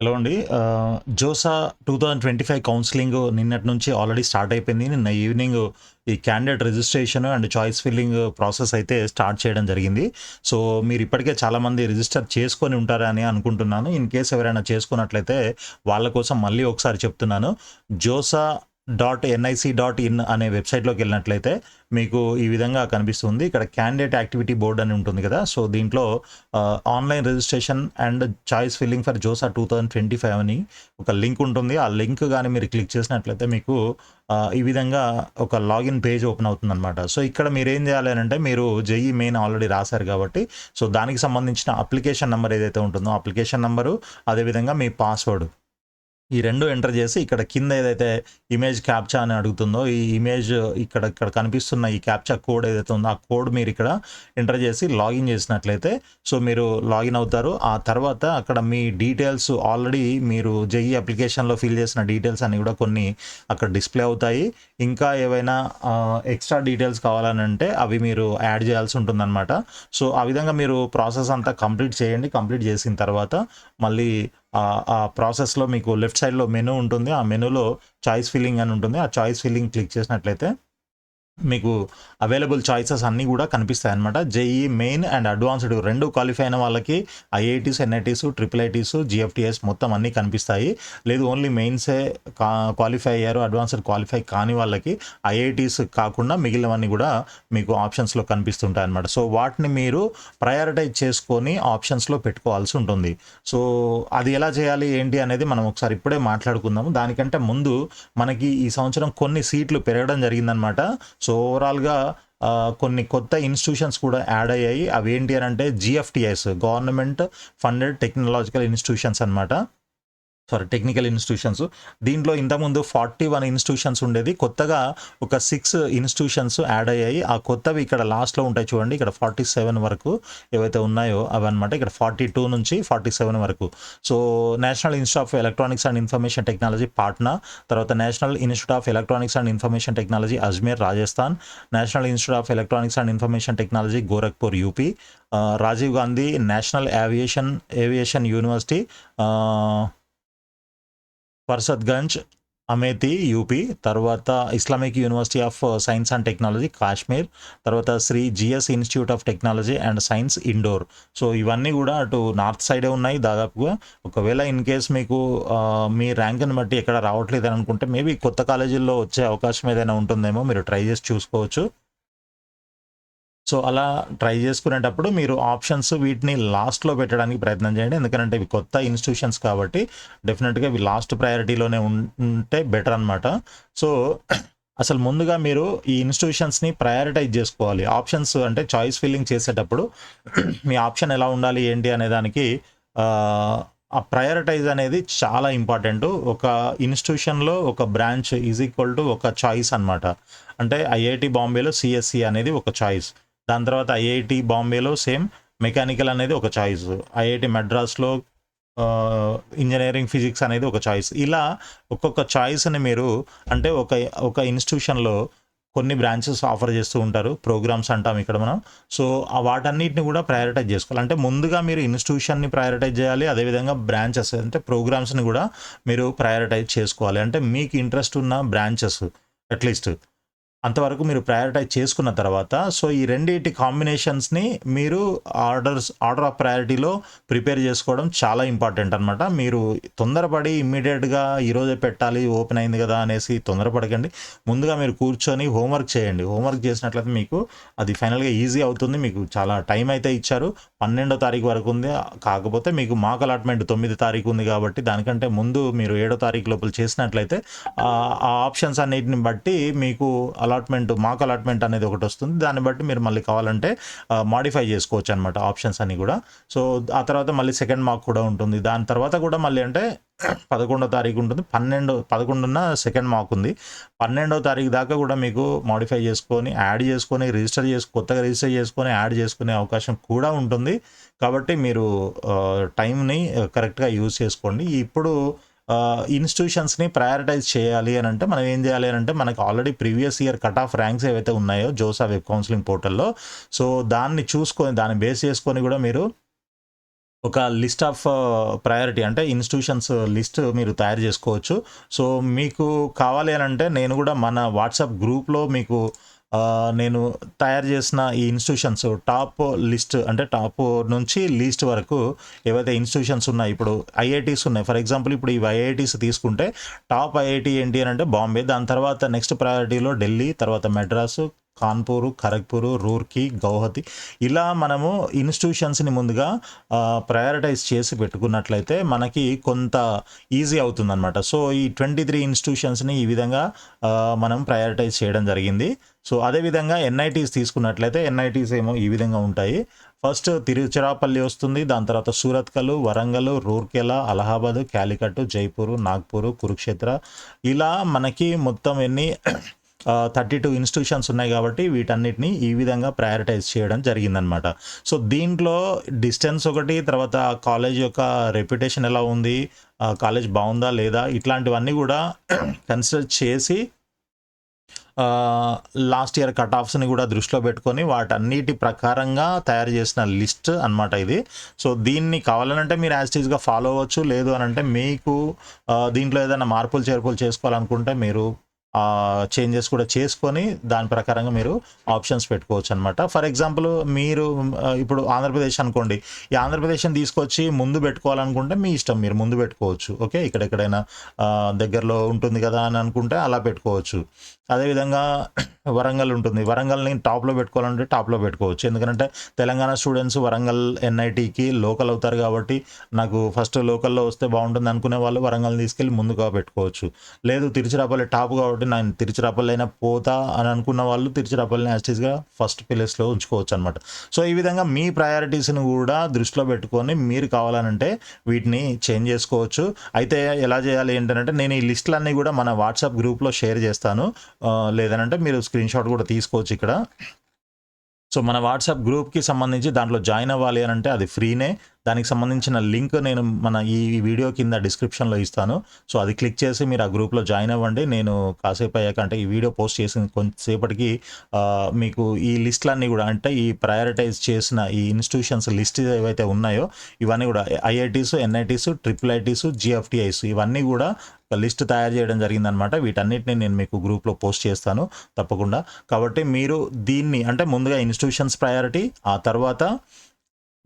Hello అండి. JoSAA 2025 counselling నిన్నటి నుంచి ఆల్రెడీ స్టార్ట్ అయిపోయింది. నిన్న ఈవినింగ్ ఈ candidate registration and choice filling process అయితే స్టార్ట్ చేయడం జరిగింది. సో, మీరు ఇప్పటికే చాలామంది రిజిస్టర్ చేసుకొని ఉంటారని అనుకుంటున్నాను. ఇన్ కేస్ ఎవరైనా చేసుకున్నట్లయితే వాళ్ళ కోసం మళ్ళీ ఒకసారి చెప్తున్నాను. josa.nic.in అనే వెబ్‌సైట్‌లోకి వెళ్ళినట్లయితే మీకు ఈ విధంగా కనిపిస్తుంది. ఇక్కడ క్యాండిడేట్ యాక్టివిటీ బోర్డ్ అని ఉంటుంది కదా! సో, దీంట్లో online registration and choice filling for JoSAA 2025 అని ఒక లింక్ ఉంటుంది. ఆ లింక్ గాని మీరు క్లిక్ చేసినట్లయితే మీకు ఈ విధంగా ఒక లాగిన్ పేజ్ ఓపెన్ అవుతుందనమాట. సో, ఇక్కడ మీరేం చేయాలి అనంటే మీరు జేఈఈ మెయిన్ ఆల్రెడీ రాసారు కాబట్టి సో, దానికి సంబంధించిన అప్లికేషన్ నంబర్ ఏదైతే ఉంటుందో అప్లికేషన్ నంబరు అదేవిధంగా మీ పాస్వర్డ్ ఈ 2 ఎంటర్ చేసి ఇక్కడ కింద ఏదైతే ఇమేజ్ క్యాప్చా అని అడుగుతుందో ఈ ఇమేజ్ ఇక్కడ కనిపిస్తున్న ఈ క్యాప్చా కోడ్ ఏదైతే ఉందో ఆ కోడ్ మీరు ఇక్కడ ఎంటర్ చేసి లాగిన్ చేసినట్లయితే సో మీరు లాగిన్ అవుతారు. ఆ తర్వాత అక్కడ మీ డీటెయిల్స్ ఆల్రెడీ మీరు జేఈఈ అప్లికేషన్‌లో ఫిల్ చేసిన డీటెయిల్స్ అన్నీ కూడా కొన్ని అక్కడ డిస్‌ప్లే అవుతాయి. ఇంకా ఏవైనా ఎక్స్‌ట్రా డీటెయిల్స్ కావాలనంటే అవి మీరు యాడ్ చేయాల్సి ఉంటుందన్నమాట. సో, ఆ విధంగా మీరు ప్రాసెస్ అంతా కంప్లీట్ చేయండి. కంప్లీట్ చేసిన తర్వాత మళ్ళీ ఆ ప్రాసెస్‌లో మీకు లెఫ్ట్ సైడ్‌లో మెనూ ఉంటుంది. ఆ మెనూలో చాయిస్ ఫిల్లింగ్ అని ఉంటుంది. ఆ చాయిస్ ఫిల్లింగ్ క్లిక్ చేసినట్లయితే మీకు అవైలబుల్ చాయిసెస్ అన్నీ కూడా కనిపిస్తాయన్నమాట. JEE main and advanced 2 qualify అయిన వాళ్ళకి IITs, NITs, triple ITs, GFTs మొత్తం అన్నీ కనిపిస్తాయి. లేదు ఓన్లీ మెయిన్సే క్వాలిఫై అయ్యారు. అడ్వాన్స్‌డ్ క్వాలిఫై కాని వాళ్ళకి ఐఐటీస్ కాకుండా మిగిలినవన్నీ కూడా మీకు ఆప్షన్స్‌లో కనిపిస్తుంటాయన్నమాట. సో, వాటిని మీరు ప్రయారిటైజ్ చేసుకొని ఆప్షన్స్‌లో పెట్టుకోవాల్సి ఉంటుంది. సో, అది ఎలా చేయాలి ఏంటి అనేది మనం ఒకసారి ఇప్పుడే మాట్లాడుకుందాము. దానికంటే ముందు మనకి ఈ సంవత్సరం కొన్ని సీట్లు పెరగడం జరిగిందనమాట. సో, ఓవరాల్‌గా కొన్ని కొత్త ఇన్‌స్టిట్యూషన్స్ కూడా యాడ్ అయ్యాయి. అవేంటి అనంటే జీఎఫ్టీఎస్ గవర్నమెంట్ ఫండెడ్ టెక్నాలజికల్ ఇన్‌స్టిట్యూషన్స్ అనమాట. Technical institutions. దీంట్లో ఇంతకుముందు 41 ఇన్‌స్టిట్యూషన్స్ ఉండేది. కొత్తగా ఒక 6 ఇన్‌స్టిట్యూషన్స్ యాడ్ అయ్యాయి. ఆ కొత్తవి ఇక్కడ లాస్ట్‌లో ఉంటాయి చూడండి. ఇక్కడ 47 వరకు ఏవైతే ఉన్నాయో అవన్నమాట. ఇక్కడ 42 నుంచి 47 వరకు. So, national institute of electronics and information technology Patna, తర్వాత national institute of electronics and information technology Ajmer Rajasthan, national institute of electronics and information technology Gorakhpur UP, Rajiv Gandhi national aviation university Fursatganj, Amethi UP, తర్వాత Islamic university of science and technology Kashmir, తర్వాత Shri GS institute of technology and science Indore. So, ఇవన్నీ కూడా అటు north సైడే ఉన్నాయి దాదాపుగా. ఒకవేళ in case మీకు మీ ర్యాంక్‌ని బట్టి ఎక్కడ రావట్లేదని అనుకుంటే మేబీ కొత్త కాలేజీల్లో వచ్చే అవకాశం ఏదైనా ఉంటుందేమో మీరు ట్రై చేసి చూసుకోవచ్చు. సో, అలా ట్రై చేసుకునేటప్పుడు మీరు ఆప్షన్స్ వీటిని లాస్ట్‌లో పెట్టడానికి ప్రయత్నం చేయండి. ఎందుకనంటే ఇవి కొత్త ఇన్‌స్టిట్యూషన్స్ కాబట్టి డెఫినిట్‌గా ఇవి లాస్ట్ ప్రయారిటీలోనే ఉంటే బెటర్ అనమాట. సో, అసలు ముందుగా మీరు ఈ ఇన్‌స్టిట్యూషన్స్‌ని ప్రయారిటైజ్ చేసుకోవాలి. ఆప్షన్స్ అంటే చాయిస్ ఫిల్లింగ్ చేసేటప్పుడు మీ ఆప్షన్ ఎలా ఉండాలి ఏంటి అనే దానికి ఆ ప్రయారిటైజ్ అనేది చాలా ఇంపార్టెంటు. ఒక ఇన్‌స్టిట్యూషన్‌లో ఒక బ్రాంచ్ ఈజ్ ఈక్వల్ టు ఒక చాయిస్ అనమాట. అంటే ఐఐటీ బాంబేలో సీఎస్‌సి అనేది ఒక చాయిస్. దాని తర్వాత ఐఐటీ బాంబేలో సేమ్ మెకానికల్ అనేది ఒక చాయిస్. ఐఐటీ మద్రాస్‌లో ఇంజినీరింగ్ ఫిజిక్స్ అనేది ఒక చాయిస్. ఇలా ఒక్కొక్క చాయిస్‌ని మీరు అంటే ఒక ఇన్‌స్టిట్యూషన్‌లో కొన్ని బ్రాంచెస్ ఆఫర్ చేస్తూ ఉంటారు. ప్రోగ్రామ్స్ అంటాం ఇక్కడ మనం. సో, వాటన్నిటిని కూడా ప్రయారిటైజ్ చేసుకోవాలి. అంటే ముందుగా మీరు ఇన్‌స్టిట్యూషన్‌ని ప్రయారిటైజ్ చేయాలి. అదేవిధంగా బ్రాంచెస్ అంటే ప్రోగ్రామ్స్‌ని కూడా మీరు ప్రయారిటైజ్ చేసుకోవాలి. అంటే మీకు ఇంట్రెస్ట్ ఉన్న బ్రాంచెస్ అట్‌లీస్ట్ అంతవరకు మీరు ప్రయారిటైజ్ చేసుకున్న తర్వాత సో, ఈ రెండిటి కాంబినేషన్స్‌ని మీరు ఆర్డర్ ఆఫ్ ప్రయారిటీలో ప్రిపేర్ చేసుకోవడం చాలా ఇంపార్టెంట్ అనమాట. మీరు తొందరపడి ఇమ్మీడియేట్‌గా ఈరోజే పెట్టాలి ఓపెన్ అయింది కదా అనేసి తొందరపడకండి. ముందుగా మీరు కూర్చొని హోంవర్క్ చేయండి. హోంవర్క్ చేసినట్లయితే మీకు అది ఫైనల్‌గా ఈజీ అవుతుంది. మీకు చాలా టైం అయితే ఇచ్చారు. 12వ తారీఖు వరకు ఉంది. కాకపోతే మీకు మాక్ అలాట్‌మెంట్ 9 తారీఖు ఉంది కాబట్టి దానికంటే ముందు మీరు 7వ తారీఖు లోపల చేసినట్లయితే ఆ ఆప్షన్స్ అన్నిటిని బట్టి మీకు మాక్ అలాట్‌మెంట్ అనేది ఒకటొస్తుంది. దాన్ని బట్టి మీరు మళ్ళీ కావాలంటే మోడిఫై చేసుకోవచ్చు అనమాట ఆప్షన్స్ అన్నీ కూడా. సో, ఆ తర్వాత మళ్ళీ సెకండ్ మాక్ కూడా ఉంటుంది. దాని తర్వాత కూడా మళ్ళీ అంటే 11వ తారీఖు ఉంటుంది. 11న సెకండ్ మాక్ ఉంది. 12వ తారీఖు దాకా కూడా మీకు మోడిఫై చేసుకొని, యాడ్ చేసుకొని, కొత్తగా రిజిస్టర్ చేసుకొని, యాడ్ చేసుకునే అవకాశం కూడా ఉంటుంది. కాబట్టి మీరు టైంని కరెక్ట్‌గా యూజ్ చేసుకోండి. ఇప్పుడు ఇన్‌స్టిట్యూషన్స్‌ని ప్రయారిటైజ్ చేయాలి అనంటే మనం ఏం చేయాలి అనంటే మనకు already previous year cut off ranks ఏవైతే ఉన్నాయో జోసా వెబ్ కౌన్సెలింగ్ పోర్టల్‌లో సో, దాన్ని బేస్ చేసుకొని కూడా మీరు ఒక లిస్ట్ ఆఫ్ ప్రయారిటీ అంటే ఇన్‌స్టిట్యూషన్స్ లిస్ట్ మీరు తయారు జేసుకోవచ్చు. సో, మీకు కావాలి అనంటే నేను గూడా మన వాట్సాప్ గ్రూప్‌లో మీకు నేను తయారు జేసిన ఈ ఇన్‌స్టిట్యూషన్స్ టాప్ లిస్ట్ అంటే టాప్ నుంచి లీస్ట్ వరకు ఏవైతే ఇన్‌స్టిట్యూషన్స్ ఉన్నాయి. ఇప్పుడు ఐఐటీస్ ఉన్నాయి. ఫర్ ఎగ్జాంపుల్ ఇప్పుడు ఇవి ఐఐటీస్ తీసుకుంటే టాప్ ఐఐటీ ఏంటి అనంటే బాంబే. దాని తర్వాత నెక్స్ట్ ప్రయారిటీలో ఢిల్లీ, తర్వాత మెడ్రాసు, కాన్పూరు, ఖరగ్‌పూరు, రూర్కీ, గౌహతి ఇలా మనము ఇన్‌స్టిట్యూషన్స్‌ని ముందుగా ప్రయారిటైజ్ చేసి పెట్టుకున్నట్లయితే మనకి కొంత ఈజీ అవుతుందనమాట. సో, ఈ 23 ఇన్‌స్టిట్యూషన్స్‌ని ఈ విధంగా మనం ప్రయారిటైజ్ చేయడం జరిగింది. సో, అదేవిధంగా ఎన్ఐటీస్ తీసుకున్నట్లయితే ఎన్ఐటీస్ ఏమో ఈ విధంగా ఉంటాయి. ఫస్ట్ తిరుచిరాపల్లి వస్తుంది. దాని తర్వాత సూరత్కల్, వరంగల్, రూర్కెలా, అలహాబాద్, కాలికట్, జైపూర్, నాగ్పూర్, కురుక్షేత్ర ఇలా మనకి మొత్తం ఎన్ని 32 ఇన్‌స్టిట్యూషన్స్ ఉన్నాయి కాబట్టి వీటన్నిటిని ఈ విధంగా ప్రయారిటైజ్ చేయడం జరిగిందనమాట. సో, దీంట్లో డిస్టెన్స్ ఒకటి, తర్వాత కాలేజ్ యొక్క రెప్యుటేషన్ ఎలా ఉంది, కాలేజ్ బావుందా లేదా ఇట్లాంటివన్నీ గూడా కన్సిడర్ చేసి లాస్ట్ ఇయర్ కట్ ఆఫ్స్‌ని గూడా దృష్టిలో పెట్టుకొని వాటన్నిటి ప్రకారంగా తయారు చేసిన లిస్ట్ అనమాట ఇది. సో, దీన్ని కావాలనంటే మీరు యాజ్ ఇట్ ఈస్‌గా ఫాలో అవ్వచ్చు. లేదు అనంటే మీకు దీంట్లో ఏదైనా మార్పులు, చేర్పులు చేసుకోవాలనుకుంటే మీరు చేంజెస్ కూడా చేసుకొని దాని ప్రకారంగా మీరు ఆప్షన్స్ పెట్టుకోవచ్చనమాట. ఫర్ ఎగ్జాంపుల్ మీరు ఇప్పుడు ఆంధ్రప్రదేశ్ అనుకోండి. ఈ ఆంధ్రప్రదేశ్‌ని తీసుకొచ్చి ముందు పెట్టుకోవాలనుకుంటే మీ ఇష్టం. మీరు ముందు పెట్టుకోవచ్చు. ఓకే. ఇక్కడెక్కడైనా దగ్గరలో ఉంటుంది కదా అని అనుకుంటే అలా పెట్టుకోవచ్చు. అదేవిధంగా వరంగల్ ఉంటుంది. వరంగల్‌ని టాప్‌లో పెట్టుకోవాలంటే టాప్‌లో పెట్టుకోవచ్చు. ఎందుకంటే తెలంగాణ స్టూడెంట్స్ వరంగల్ ఎన్ఐటీకి లోకల్ అవుతారు కాబట్టి నాకు ఫస్ట్ లోకల్‌లో వస్తే బావుంటుంది అనుకునే వాళ్ళు వరంగల్‌ని తీసుకెళ్ళి ముందుగా పెట్టుకోవచ్చు. లేదు తిరుచిరాపల్లి టాప్ కాబట్టి నేను తిరుచిరాపల్లి అయినా పోతా అని అనుకున్న వాళ్ళు తిరుచిరాపల్లిని యాజ్ ఇట్ ఈస్‌గా ఫస్ట్ ప్లేస్‌లో ఉంచుకోవచ్చనమాట. సో, ఈ విధంగా మీ ప్రయారిటీస్‌ని కూడా దృష్టిలో పెట్టుకొని మీరు కావాలనంటే వీటిని చేంజ్ చేసుకోవచ్చు. అయితే ఎలా చేయాలి ఏంటనంటే నేను ఈ లిస్ట్‌లన్నీ కూడా మన వాట్సాప్ గ్రూప్‌లో షేర్ చేస్తాను. లేదనంటే మీరు స్క్రీన్‌షాట్ కూడా తీసుకోవచ్చు ఇక్కడ. సో, మన వాట్సాప్ గ్రూప్‌కి సంబంధించి దాంట్లో జాయిన్ అవ్వాలి అనంటే అది ఫ్రీనే. దానికి సంబంధించిన లింక్ నేను మన ఈ వీడియో కింద డిస్క్రిప్షన్‌లో ఇస్తాను. సో, అది క్లిక్ చేసి మీరు ఆ గ్రూప్‌లో జాయిన్ అవ్వండి. నేను కాసేపు అయ్యాక అంటే ఈ వీడియో పోస్ట్ చేసిన కొంతసేపటికి మీకు ఈ లిస్ట్‌లన్నీ గూడా అంటే ఈ ప్రయారిటైజ్ చేసిన ఈ ఇన్‌స్టిట్యూషన్స్ లిస్ట్ ఏవైతే ఉన్నాయో ఇవన్నీ గూడా ఐఐటీస్, ఎన్ఐటీస్, ట్రిపుల్ ఐటీస్, జీఎఫ్‌టీఐస్ ఇవన్నీ గూడా ఒక లిస్ట్ తయారు చేయడం జరిగిందనమాట. వీటన్నిటిని నేను మీకు గ్రూప్‌లో పోస్ట్ చేస్తాను తప్పకుండా. కాబట్టి మీరు దీన్ని అంటే ముందుగా ఇన్‌స్టిట్యూషన్స్ ప్రయారిటీ, ఆ తర్వాత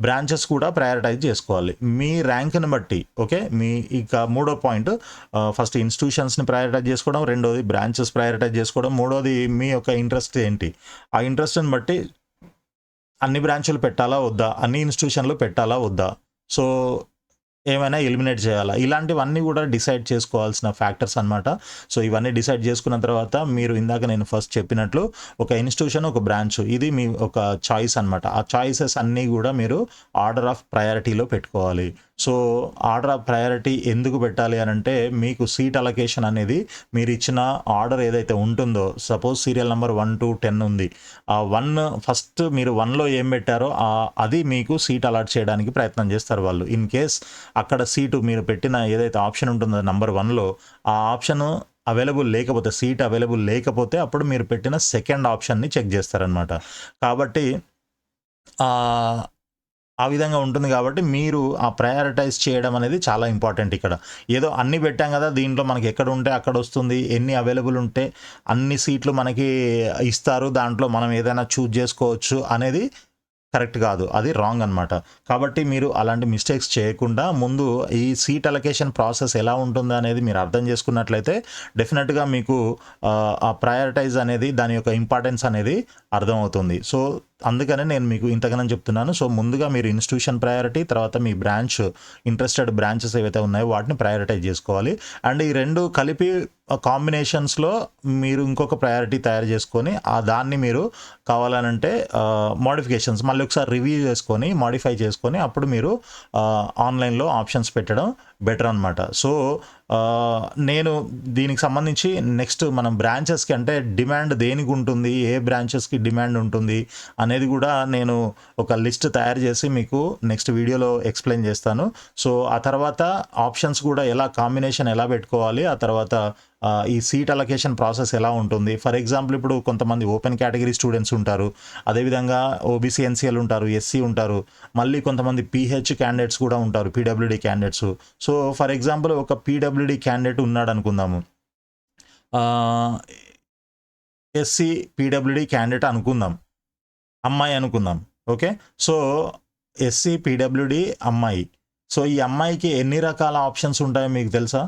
బ్రాంచెస్ కూడా ప్రయారిటైజ్ చేసుకోవాలి. మీ ర్యాంక్‌ని బట్టి ఓకే. ఇక మూడో పాయింట్ ఫస్ట్ ఇన్‌స్టిట్యూషన్స్‌ని ప్రయారిటైజ్ చేసుకోవడం, రెండోది బ్రాంచెస్ ప్రయారిటైజ్ చేసుకోవడం, మూడోది మీ యొక్క ఇంట్రెస్ట్ ఏంటి? ఆ ఇంట్రెస్ట్‌ని బట్టి అన్ని బ్రాంచులు పెట్టాలా? వద్దా? అన్ని ఇన్‌స్టిట్యూషన్‌లు పెట్టాలా? వద్దా? సో, ఏమైనా ఎలిమినేట్ చేయాలా? ఇలాంటివన్నీ గూడా డిసైడ్ చేసుకోవాల్సిన ఫ్యాక్టర్స్ అనమాట. సో, ఇవన్నీ డిసైడ్ చేసుకున్న తర్వాత మీరు ఇందాక నేను ఫస్ట్ చెప్పినట్లు ఒక ఇన్‌స్టిట్యూషన్, ఒక బ్రాంచ్ ఇది మీ ఒక చాయిస్ అనమాట. ఆ చాయిసెస్ అన్నీ గూడా మీరు ఆర్డర్ ఆఫ్ ప్రయారిటీలో పెట్టుకోవాలి. సో, ఆర్డర్ ఆఫ్ ప్రయారిటీ ఎందుకు పెట్టాలి అనంటే మీకు సీట్ అలొకేషన్ అనేది మీరిచ్చిన ఆర్డర్ ఏదైతే ఉంటుందో సపోజ్ సీరియల్ నంబర్ 1-10 ఉంది. ఆ 1 ఫస్ట్ మీరు 1లో ఏం పెట్టారో అది మీకు సీట్ అలాట్ చేయడానికి ప్రయత్నం చేస్తారు వాళ్ళు. ఇన్ కేస్ అక్కడ సీటు మీరు పెట్టిన ఏదైతే ఆప్షన్ ఉంటుందో నంబర్ 1లో ఆ ఆప్షను అవైలబుల్ లేకపోతే సీట్ అవైలబుల్ లేకపోతే అప్పుడు మీరు పెట్టిన సెకండ్ ఆప్షన్‌ని చెక్ చేస్తారనమాట. కాబట్టి ఆహ్, ఆ విధంగా ఉంటుంది కాబట్టి మీరు ఆ ప్రయారిటైజ్ చేయడం అనేది చాలా ఇంపార్టెంట్ ఇక్కడ. ఏదో అన్నీ పెట్టాం కదా! దీంట్లో మనకి ఎక్కడుంటే అక్కడొస్తుంది. ఎన్ని అవైలబుల్ ఉంటే అన్ని సీట్లు మనకి ఇస్తారు. దాంట్లో మనం ఏదైనా చూజ్ చేసుకోవచ్చు అనేది కరెక్ట్ కాదు. అది రాంగ్ అనమాట. కాబట్టి మీరు అలాంటి మిస్టేక్స్ చేయకుండా ముందు ఈ సీట్ అలొకేషన్ ప్రాసెస్ ఎలా ఉంటుందనేది మీరు అర్థం చేసుకున్నట్లయితే డెఫినిట్‌గా మీకు ఆ ప్రయారిటైజ్ అనేది దాని యొక్క ఇంపార్టెన్స్ అనేది అర్థమవుతుంది. సో, అందుకనే నేను మీకు ఇంతగనం చెప్తున్నాను. సో, ముందుగా మీరు ఇన్‌స్టిట్యూషన్ ప్రయారిటీ, తర్వాత మీ బ్రాంచ్ ఇంట్రెస్టెడ్ బ్రాంచెస్ ఏవైతే ఉన్నాయో వాటిని ప్రయారిటైజ్ చేసుకోవాలి. అండ్ ఈ 2 కలిపి కాంబినేషన్స్‌లో మీరు ఇంకొక ప్రయారిటీ తయారు చేసుకొని దాన్ని మీరు కావాలనంటే మోడిఫికేషన్స్ మళ్ళీ ఒకసారి రివ్యూ చేసుకొని, మోడిఫై చేసుకొని అప్పుడు మీరు ఆన్‌లైన్‌లో ఆప్షన్స్ పెట్టడం బెటర్ అనమాట. సో, నేను దీనికి సంబంధించి నెక్స్ట్ మనం బ్రాంచెస్‌కి అంటే డిమాండ్ దేనికుంటుంది? ఏ బ్రాంచెస్‌కి డిమాండ్ ఉంటుంది? అనేది కూడా నేను ఒక లిస్ట్ తయారు చేసి మీకు నెక్స్ట్ వీడియోలో ఎక్స్‌ప్లెయిన్ చేస్తాను. సో, ఆ తర్వాత ఆప్షన్స్ కూడా కాంబినేషన్ ఎలా పెట్టుకోవాలి? ఆ తర్వాత ఈ సీట్ అలొకేషన్ ప్రాసెస్ ఎలా ఉంటుంది. ఫర్ ఎగ్జాంపుల్ ఇప్పుడు కొంతమంది ఓపెన్ కేటగిరీ స్టూడెంట్స్ ఉంటారు, అదేవిధంగా ఓబీసీ ఎన్సీఎల్ ఉంటారు, ఎస్సీ ఉంటారు, మళ్ళీ కొంతమంది పీహెచ్ క్యాండిడేట్స్ కూడా ఉంటారు, PWD candidates. So for example ఒక పీడబ్ల్యూడీ క్యాండిడేట్ ఉన్నాడు అనుకుందాము, ఎస్సీ పీడబ్ల్యూడీ క్యాండిడేట్ అనుకుందాం, అమ్మాయి అనుకుందాం. ఓకే, సో ఎస్సీ పీడబ్ల్యూడీ అమ్మాయి. సో ఈ అమ్మాయికి ఎన్ని రకాల ఆప్షన్స్ ఉంటాయో మీకు తెలుసా?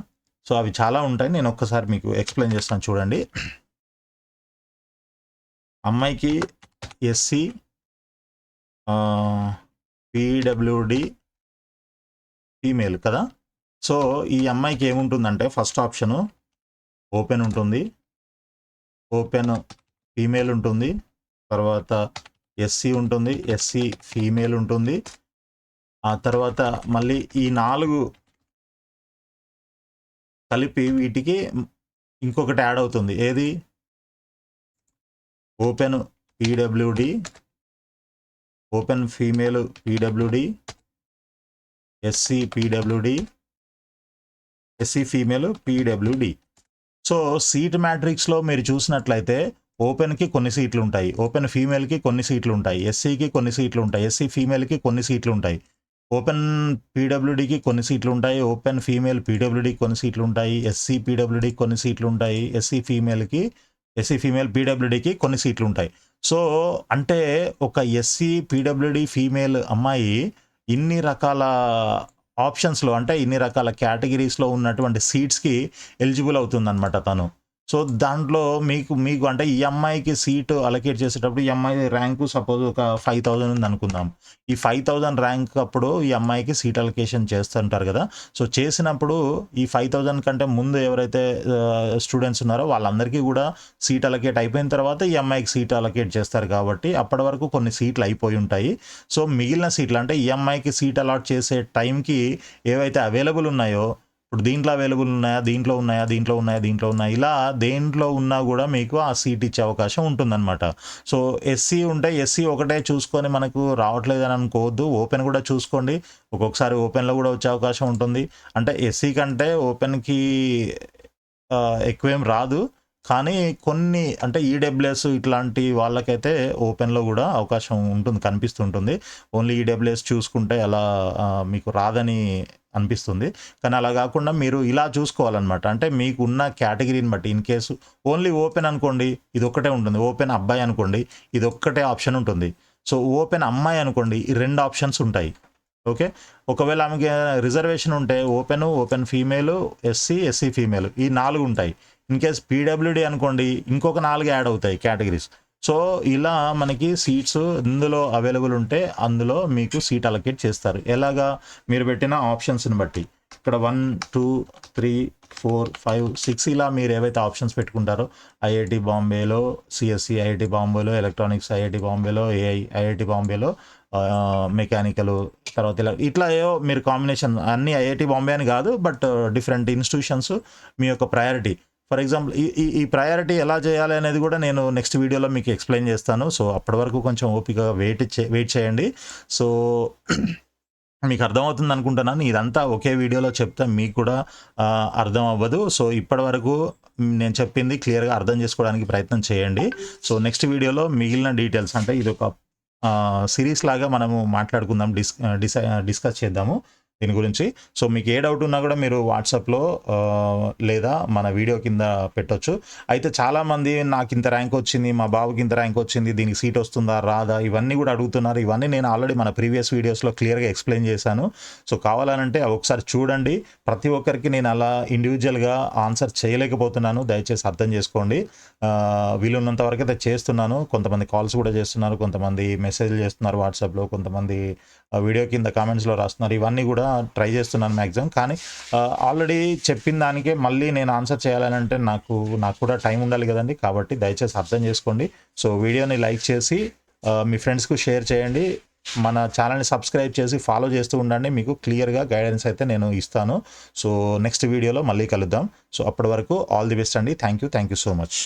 సో అవి చాలా ఉంటాయి, నేను ఒక్కసారి మీకు ఎక్స్ప్లెయిన్ చేస్తాను చూడండి. అమ్మాయికి ఎస్సీ పీడబ్ల్యూడీ ఫీమేల్ కదా. సో ఈ అమ్మాయికి ఏముంటుందంటే ఫస్ట్ ఆప్షను ఓపెన్ ఉంటుంది, ఓపెన్ ఫీమేల్ ఉంటుంది, తర్వాత ఎస్సీ ఉంటుంది, ఎస్సీ ఫీమేల్ ఉంటుంది, ఆ తర్వాత మళ్ళీ ఈ 4 కలిపి వీటికి ఇంకొకటి యాడ్ అవుతుంది. ఏది? Open PWD, open female PWD, SC PWD, SC female PWD. So seat మ్యాట్రిక్స్లో మీరు చూసినట్లయితే ఓపెన్కి కొన్ని సీట్లు ఉంటాయి, ఓపెన్ ఫీమేల్కి కొన్ని సీట్లు ఉంటాయి, ఎస్సీకి కొన్ని సీట్లు ఉంటాయి, ఎస్సీ ఫీమేల్కి కొన్ని సీట్లు ఉంటాయి, ఓపెన్ పీడబ్ల్యూడీకి కొన్ని సీట్లు ఉంటాయి, ఓపెన్ ఫీమేల్ పీడబ్ల్యూడీకి కొన్ని సీట్లు ఉంటాయి, ఎస్సీ పీడబ్ల్యూడీకి కొన్ని సీట్లు ఉంటాయి, ఎస్సీ ఫీమేల్ పీడబ్ల్యూడీకి కొన్ని సీట్లు ఉంటాయి. సో అంటే ఒక ఎస్సీ పీడబ్ల్యూడీ ఫీమేల్ అమ్మాయి ఇన్ని రకాల ఆప్షన్స్లో, అంటే ఇన్ని రకాల కేటగిరీస్లో ఉన్నటువంటి సీట్స్కి ఎలిజిబుల్ అవుతుందన్నమాట తను. సో దాంట్లో మీకు అంటే ఈ అమ్మాయికి సీటు అలొకేట్ చేసేటప్పుడు ఈ అమ్మాయి ర్యాంకు సపోజ్ ఒక 5000 ఉంది అనుకుందాం. ఈ 5000 ర్యాంక్ అప్పుడు ఈ అమ్మాయికి సీట్ అలొకేషన్ చేస్తుంటారు కదా. సో చేసినప్పుడు ఈ 5000 కంటే ముందు ఎవరైతే స్టూడెంట్స్ ఉన్నారో వాళ్ళందరికీ కూడా సీట్ అలొకేట్ అయిపోయిన తర్వాత ఈ అమ్మాయికి సీట్ అలొకేట్ చేస్తారు కాబట్టి అప్పటి వరకు కొన్ని సీట్లు అయిపోయి ఉంటాయి. సో మిగిలిన సీట్లు అంటే ఈ అమ్మాయికి సీట్ అలాట్ చేసే టైంకి ఏవైతే అవైలబుల్ ఉన్నాయో, ఇప్పుడు దీంట్లో అవైలబుల్ ఉన్నాయా, దీంట్లో ఉన్నాయా, దీంట్లో ఉన్నాయా, దీంట్లో ఉన్నాయా, ఇలా దేంట్లో ఉన్నా కూడా మీకు ఆ సీట్ ఇచ్చే అవకాశం ఉంటుందన్నమాట. సో ఎస్సీ ఉంటే ఎస్సీ ఒకటే చూసుకొని మనకు రావట్లేదని అనుకోవద్దు, ఓపెన్ కూడా చూసుకోండి. ఒక్కొక్కసారి ఓపెన్లో కూడా వచ్చే అవకాశం ఉంటుంది. అంటే ఎస్సీ కంటే ఓపెన్కి ఎక్కువేం రాదు, కానీ కొన్ని అంటే ఈడబ్ల్యూఎస్ ఇట్లాంటి వాళ్ళకైతే ఓపెన్లో కూడా అవకాశం ఉంటుంది, కనిపిస్తుంటుంది. ఓన్లీ ఈడబ్ల్యూఎస్ చూసుకుంటే అలా మీకు రాదని అనిపిస్తుంది. కానీ అలా కాకుండా మీరు ఇలా చూసుకోవాలన్నమాట. అంటే మీకు ఉన్న కేటగిరీని బట్టి, ఇన్ కేసు ఓన్లీ ఓపెన్ అనుకోండి ఇది ఒక్కటే ఉంటుంది, ఓపెన్ అబ్బాయి అనుకోండి ఇది ఒక్కటే ఆప్షన్ ఉంటుంది. సో ఓపెన్ అమ్మాయి అనుకోండి ఈ 2 ఆప్షన్స్ ఉంటాయి. ఓకే, ఒకవేళ ఆమెకి రిజర్వేషన్ ఉంటే ఓపెన్ ఫీమేలు, ఎస్సీ ఫీమేల్ ఈ 4 ఉంటాయి. ఇన్ కేస్ పీడబ్ల్యూడీ అనుకోండి ఇంకొక 4 యాడ్ అవుతాయి కేటగిరీస్. సో ఇలా మనకి సీట్స్ ఇందులో అవైలబుల్ ఉంటే అందులో మీకు సీట్ అలొకేట్ చేస్తారు. ఎలాగా? మీరు పెట్టిన ఆప్షన్స్ని బట్టి. ఇక్కడ 1 2 3 4 5 6 ఇలా మీరు ఏవైతే ఆప్షన్స్ పెట్టుకుంటారో, ఐఐటి బాంబేలో సిఎస్సి, ఐఐటి బాంబేలో ఎలక్ట్రానిక్స్, ఐఐటి బాంబేలో ఏఐ, ఐఐటి బాంబేలో మెకానికల్, తర్వాత ఇట్లా ఏవో మీరు కాంబినేషన్ అన్ని ఐఐటి బాంబే అని కాదు, బట్ డిఫరెంట్ ఇన్స్టిట్యూషన్స్ మీ యొక్క ప్రయారిటీ. ఫర్ ఎగ్జాంపుల్ ఈ ప్రయారిటీ ఎలా చేయాలి అనేది కూడా నేను నెక్స్ట్ వీడియోలో మీకు ఎక్స్ప్లెయిన్ చేస్తాను. సో అప్పటి వరకు కొంచెం ఓపిక వెయిట్ చేయండి. సో మీకు అర్థమవుతుంది అనుకుంటున్నాను. ఇదంతా ఒకే వీడియోలో చెప్తే మీకు కూడా అర్థం అవ్వదు. సో ఇప్పటి వరకు నేను చెప్పింది క్లియర్గా అర్థం చేసుకోవడానికి ప్రయత్నం చేయండి. సో నెక్స్ట్ వీడియోలో మిగిలిన డీటెయిల్స్, అంటే ఇది ఒక సిరీస్ లాగా మనము మాట్లాడుకుందాం, డిస్కస్ చేద్దాము దీని గురించి. సో మీకు ఏ డౌట్ ఉన్నా కూడా మీరు వాట్సాప్లో లేదా మన వీడియో కింద పెట్టొచ్చు. అయితే చాలామంది నాకు ఇంత ర్యాంక్ వచ్చింది, మా బాబుకి ఇంత ర్యాంక్ వచ్చింది, దీనికి సీట్ వస్తుందా రాదా ఇవన్నీ కూడా అడుగుతున్నారు. ఇవన్నీ నేను ఆల్రెడీ మన ప్రీవియస్ వీడియోస్లో క్లియర్గా ఎక్స్ప్లెయిన్ చేశాను. సో కావాలనంటే ఒకసారి చూడండి. ప్రతి ఒక్కరికి నేను అలా ఇండివిజువల్గా ఆన్సర్ చేయలేకపోతున్నాను, దయచేసి అర్థం చేసుకోండి. వీలున్నంత వరకు అయితే చేస్తున్నాను. కొంతమంది కాల్స్ కూడా చేస్తున్నారు, కొంతమంది మెసేజ్లు చేస్తున్నారు వాట్సాప్లో, కొంతమంది వీడియో కింద కామెంట్స్లో రాస్తున్నారు. ఇవన్నీ కూడా ట్రై చేస్తున్నాను మ్యాక్సిమం. కానీ ఆల్రెడీ చెప్పిన దానికే మళ్ళీ నేను ఆన్సర్ చేయాలని అంటే నాకు కూడా టైం ఉండాలి కదండి. కాబట్టి దయచేసి అర్థం చేసుకోండి. సో వీడియోని లైక్ చేసి మీ ఫ్రెండ్స్కు షేర్ చేయండి. మన ఛానల్ని సబ్స్క్రైబ్ చేసి ఫాలో చేస్తూ ఉండండి. మీకు క్లియర్గా గైడెన్స్ అయితే నేను ఇస్తాను. సో నెక్స్ట్ వీడియోలో మళ్ళీ కలుద్దాం. సో అప్పటి వరకు ఆల్ ది బెస్ట్ అండి. Thank you so much.